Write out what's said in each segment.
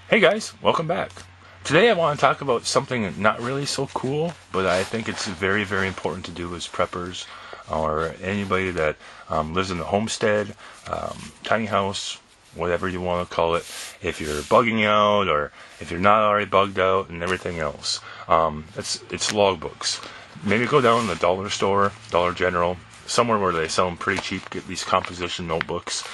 Hey guys, welcome back. Today I want to talk about something not really so cool, but I think it's very, very important to do as preppers or anybody that lives in a homestead, tiny house, whatever you want to call it. If you're bugging out or if you're not already bugged out and everything else, it's logbooks. Maybe go down to the dollar store, Dollar General, somewhere where they sell them pretty cheap. Get these composition notebooks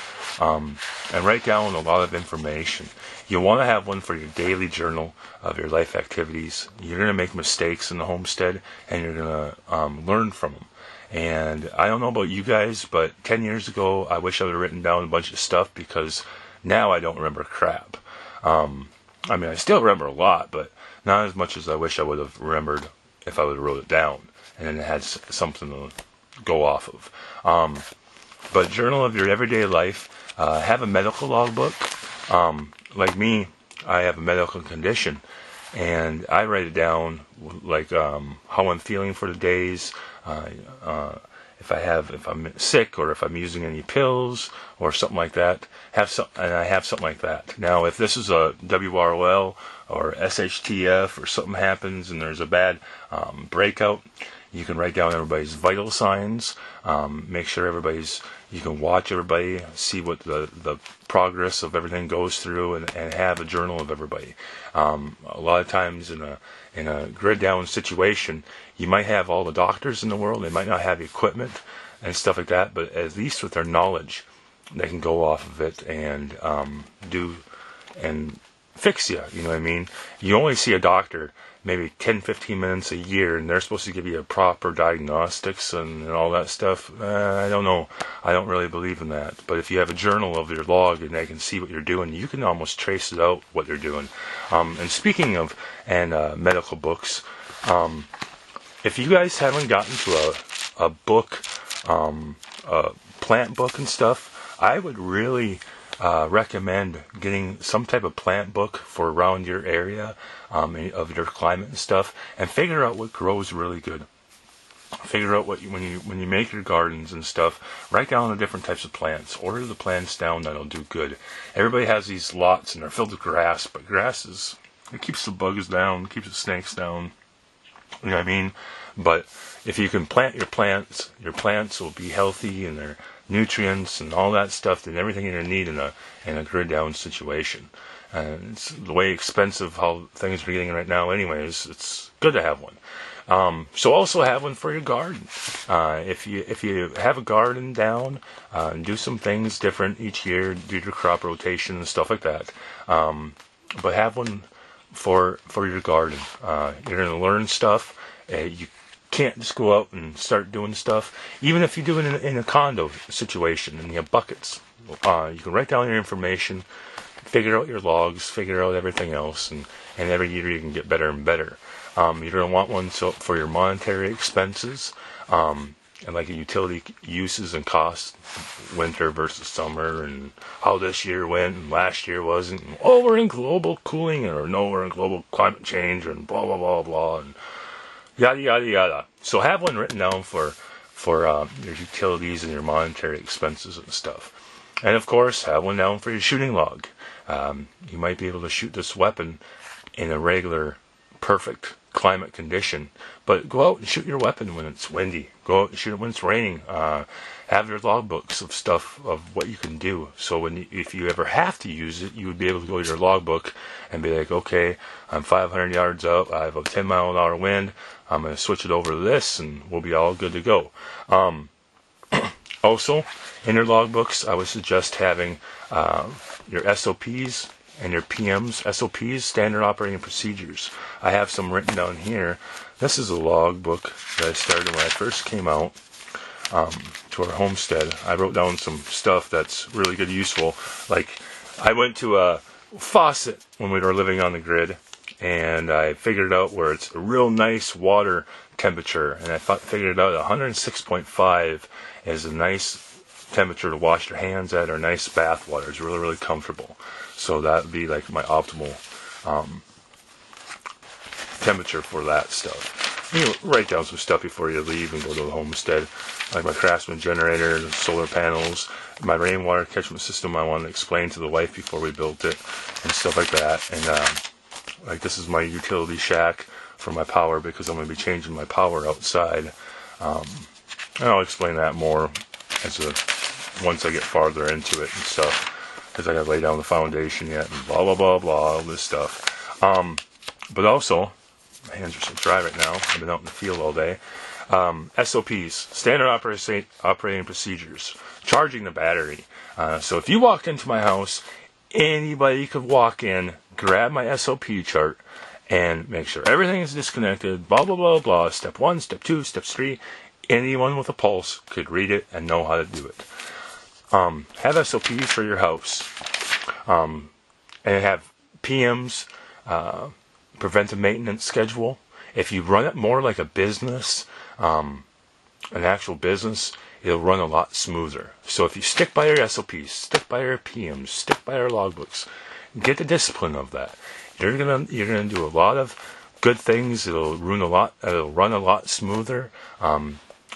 and write down a lot of information. You want to have one for your daily journal of your life activities. You're going to make mistakes in the homestead, and you're going to learn from them. And I don't know about you guys, but 10 years ago, I wish I would have written down a bunch of stuff because now I don't remember crap. I still remember a lot, but not as much as I wish I would have remembered if I would have wrote it down and then it had something to go off of. But journal of your everyday life. Have a medical logbook. Like me, I have a medical condition, and I write it down like how I'm feeling for the days, if I'm sick or if I'm using any pills or something like that. And I have something like that. Now, if this is a WROL or SHTF or something happens and there's a bad breakout, you can write down everybody's vital signs. Make sure you can watch everybody, see what the progress of everything goes through, and have a journal of everybody. A lot of times in a grid down situation, you might have all the doctors in the world. They might not have equipment and stuff like that, but at least with their knowledge, they can go off of it and do and fix you. You know what I mean? You only see a doctor maybe 10-15 minutes a year, and they're supposed to give you a proper diagnostics and all that stuff. I don't know. I don't really believe in that. But if you have a journal of your log and they can see what you're doing, you can almost trace it out what you're doing. And speaking of medical books, if you guys haven't gotten to a book, a plant book and stuff, I would really recommend getting some type of plant book for around your area, of your climate and stuff, and figure out what grows really good. Figure out when you make your gardens and stuff, write down the different types of plants. Order the plants down that'll do good. Everybody has these lots and they're filled with grass, but grass it keeps the bugs down, keeps the snakes down. You know what I mean? But if you can plant your plants will be healthy and their nutrients and all that stuff and everything you're going to need in a grid down situation. And it's the way expensive how things are getting right now anyways, it's good to have one. So also have one for your garden. If you have a garden down, and do some things different each year, do your crop rotation and stuff like that. But have one for your garden. You're going to learn stuff. You can't just go out and start doing stuff. Even if you do it in a condo situation and you have buckets, you can write down your information, figure out your logs, figure out everything else, and every year you can get better and better. You're going to want one for your monetary expenses, and like utility uses and costs, winter versus summer, and how this year went and last year wasn't. And, we're in global cooling, or no, we're in global climate change, and blah blah blah blah, and yada yada yada. So have one written down for your utilities and your monetary expenses and stuff. And of course, have one down for your shooting log. You might be able to shoot this weapon in a regular, perfect climate condition, but go out and shoot your weapon when it's windy. Go out and shoot it when it's raining. Have your logbooks of stuff of what you can do. So if you ever have to use it, you would be able to go to your logbook and be like, okay, I'm 500 yards out. I have a 10-mile-an-hour wind. I'm going to switch it over to this, and we'll be all good to go. Also, in your logbooks, I would suggest having your SOPs and your PMs. SOPs, standard operating procedures. I have some written down here. This is a logbook that I started when I first came out to our homestead. I wrote down some stuff that's really good, useful. Like, I went to a faucet when we were living on the grid, and I figured out where it's a real nice water temperature, and I figured out 106.5 is a nice temperature to wash your hands at, or nice bath water. It's really, really comfortable. So that would be like my optimal temperature for that stuff. write down some stuff before you leave and go to the homestead, like my Craftsman generator, the solar panels, my rainwater catchment system. I wanted to explain to the wife before we built it, and stuff like that. And like this is my utility shack for my power, because I'm going to be changing my power outside. And I'll explain that more once I get farther into it and stuff, because I got to lay down the foundation yet, and blah blah blah blah, all this stuff. But also, my hands are so dry right now. I've been out in the field all day. SOPs, standard operating procedures, charging the battery. So if you walked into my house, anybody could walk in, grab my SOP chart, and make sure everything is disconnected, blah, blah, blah, blah. Step 1, step 2, step 3. Anyone with a pulse could read it and know how to do it. Have SOPs for your house. And have PMs, preventive maintenance schedule. If you run it more like a business, an actual business, it'll run a lot smoother. So if you stick by your SOPs, stick by your PMs, stick by your logbooks, get the discipline of that. You're gonna do a lot of good things. It'll run a lot smoother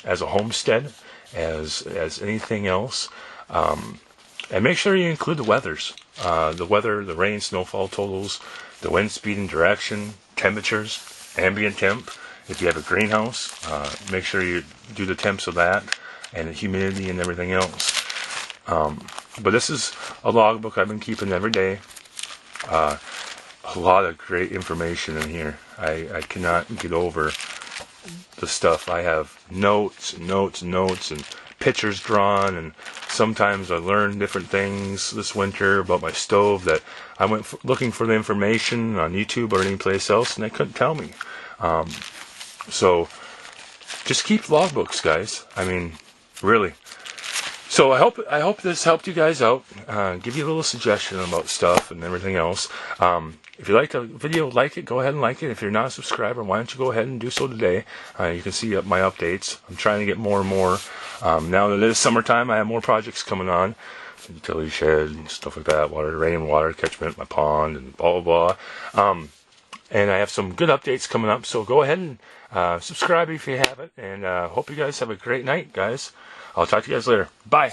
as a homestead as anything else. And make sure you include the weathers, the weather, the rain, snowfall totals, the wind speed and direction, temperatures, ambient temp. If you have a greenhouse, make sure you do the temps of that, and the humidity and everything else. But this is a logbook I've been keeping every day. A lot of great information in here. I cannot get over the stuff. I have notes and pictures drawn, and sometimes I learned different things this winter about my stove that I went looking for the information on YouTube or any place else, and they couldn't tell me. So just keep logbooks, guys. I mean, really. So I hope this helped you guys out. Give you a little suggestion about stuff and everything else. If you like the video, like it. Go ahead and like it. If you're not a subscriber, why don't you go ahead and do so today? You can see my updates. I'm trying to get more and more. Now that it is summertime, I have more projects coming on. Utility shed and stuff like that. Rainwater catchment, my pond, and blah, blah, blah. And I have some good updates coming up. So go ahead and subscribe if you haven't. And hope you guys have a great night, guys. I'll talk to you guys later. Bye.